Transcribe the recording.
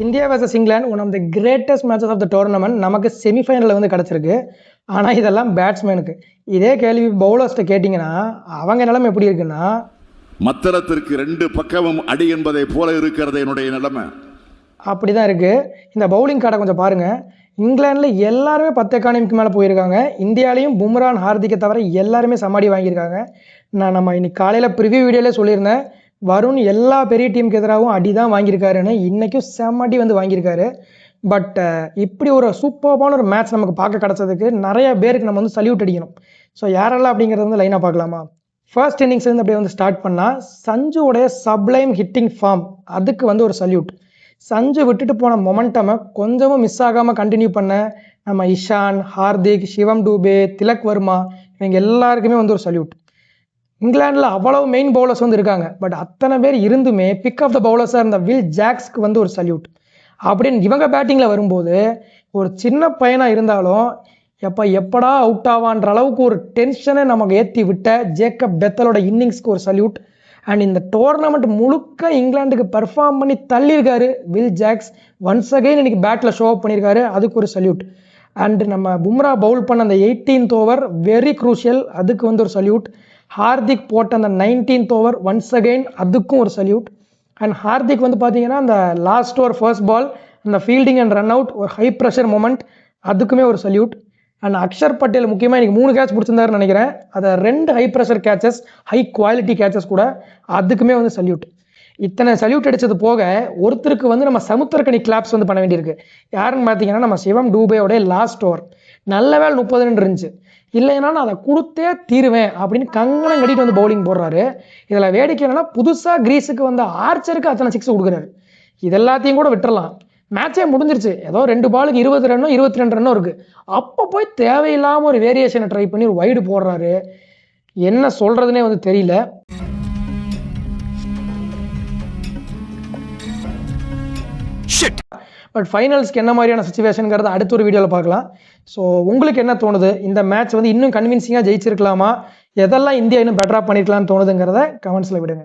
India vs England one of the greatest matches of the tournament நமக்கு செமிஃபைனலில் வந்து கிடச்சிருக்கு. ஆனால் இதெல்லாம் பேட்ஸ்மேனுக்கு. இதே கேள்வி பவுலர்ஸ்ட்டை கேட்டிங்கன்னா அவங்க நிலைமை எப்படி இருக்குன்னா, மத்தளத்திற்கு 2 பக்கமும் அடி என்பதை போல இருக்கிறது என்னுடைய நிலைமை. அப்படி தான் இருக்குது. இந்த பவுலிங் கார்டை கொஞ்சம் பாருங்கள். இங்கிலாந்தில் எல்லாருமே 10 எக்கானமிக்கு மேலே போயிருக்காங்க. இந்தியாவிலையும் பும்ரான் ஹார்திக்கை தவிர எல்லாருமே சமாடி வாங்கியிருக்காங்க. நம்ம இன்னைக்கு காலையில் ப்ரிவியூ வீடியோவில் சொல்லியிருந்தேன், வருண் எல்லா பெரிய டீமுக்கு எதிராகவும் அடி தான் வாங்கியிருக்காருன்னு. இன்றைக்கும் செம்மடி வந்து வாங்கியிருக்காரு. பட் இப்படி ஒரு சூப்பர்பான ஒரு மேட்ச் நமக்கு பார்க்க கிடச்சதுக்கு நிறைய பேருக்கு நம்ம வந்து சல்யூட் அடிக்கணும். ஸோ யாரெல்லாம் அப்படிங்கிறது வந்து லைனாக பார்க்கலாமா? ஃபர்ஸ்ட் இன்னிங்ஸ்லேருந்து அப்படியே வந்து ஸ்டார்ட் பண்ணால் சஞ்சுவோடைய சப்ளைம் ஹிட்டிங் ஃபார்ம், அதுக்கு வந்து ஒரு சல்யூட். சஞ்சு விட்டுட்டு போன மொமெண்டமை கொஞ்சமும் மிஸ் ஆகாமல் கண்டினியூ பண்ண நம்ம இஷான், ஹார்திக், சிவம் டூபே, திலக் வர்மா இவங்க எல்லாருக்குமே வந்து ஒரு சல்யூட். இங்கிலாண்டில் அவ்வளவு மெயின் பவுலர்ஸ் வந்து இருக்காங்க. பட் அத்தனை பேர் இருந்துமே பிக் ஆஃப் த பவுலர்ஸாக இருந்த வில் ஜாக்ஸ்க்கு வந்து ஒரு சல்யூட். அப்படின்னு இவங்க பேட்டிங்கில் வரும்போது ஒரு சின்ன பையனாக இருந்தாலும் எப்படா அவுட் ஆவான்ற அளவுக்கு ஒரு டென்ஷனை நமக்கு ஏற்றி விட்ட ஜேக்கப் பெத்தலோட இன்னிங்ஸ்க்கு ஒரு சல்யூட். அண்ட் இந்த டோர்னமெண்ட் முழுக்க இங்கிலாந்துக்கு பர்ஃபார்ம் பண்ணி தள்ளியிருக்காரு வில் ஜாக்ஸ். ஒன்ஸ் அகைன் இன்னைக்கு பேட்டில் ஷோ அப் பண்ணியிருக்காரு, அதுக்கு ஒரு சல்யூட். அண்ட் நம்ம பும்ரா பவுல் பண்ண அந்த 18th ஓவர் வெரி க்ரூஷியல், அதுக்கு வந்து ஒரு சல்யூட். ஹார்திக் போட்ட அந்த 19th ஓவர் ஒன்ஸ் அகைன் அதுக்கும் ஒரு சல்யூட். அண்ட் ஹார்திக் வந்து பார்த்தீங்கன்னா அந்த லாஸ்ட் ஓவர் ஃபர்ஸ்ட் பால் அந்த ஃபீல்டிங் அண்ட் ரன் அவுட் ஒரு ஹை ப்ரெஷர் மொமெண்ட், அதுக்குமே ஒரு சல்யூட். அண்ட் அக்ஷர் பட்டேல் முக்கியமாக இன்றைக்கி 3 கேட்ச் பிடிச்சிருந்தாருன்னு நினைக்கிறேன். அதை 2 high pressure catches, high quality catches கூட, அதுக்குமே வந்து சல்யூட். இத்தனை சல்யூட் அடித்தது போக ஒருத்தருக்கு வந்து நம்ம சமுத்திரக்கனி கிளாப்ஸ் வந்து பண்ண வேண்டியிருக்கு. யாருன்னு பார்த்தீங்கன்னா நம்ம சிவம் டூபேயோடைய லாஸ்ட் ஓவர் நல்ல வேலை 30 ரன் இருந்துச்சு. இல்லைன்னா நான் அதை கொடுத்தே தீருவேன் அப்படின்னு கங்கணம் கட்டிட்டு வந்து பவுலிங் போடுறாரு. இதில் வேடிக்கை என்னன்னா, புதுசாக கிரீஸுக்கு வந்த ஆர்ச்சருக்கு அத்தனை 6 கொடுக்குறாரு. இது எல்லாத்தையும் கூட விட்டுறலாம், மேட்சே முடிஞ்சிருச்சு. ஏதோ 2 பாலுக்கு 20 ரன்னோ 22 ரன்னோ இருக்குது. அப்போ போய் தேவையில்லாமல் ஒரு வேரியேஷனை ட்ரை பண்ணி ஒரு வைடு போடுறாரு. என்ன சொல்கிறதுனே வந்து தெரியல. பட் ஃபைனல்ஸ்க்கு என்ன மாதிரியான சுச்சுவேஷனுங்கிறத அடுத்த ஒரு வீடியோவில் பார்க்கலாம். ஸோ உங்களுக்கு என்ன தோணுது? இந்த மேட்ச் வந்து இன்னும் கன்வின்சிங்காக ஜெயிச்சிருக்கலாமா? எதெல்லாம் இந்தியா இன்னும் பெட்டராக பண்ணிருக்கலாம்னு தோணுதுங்கிறத கமெண்ட்ஸில் விடுங்க.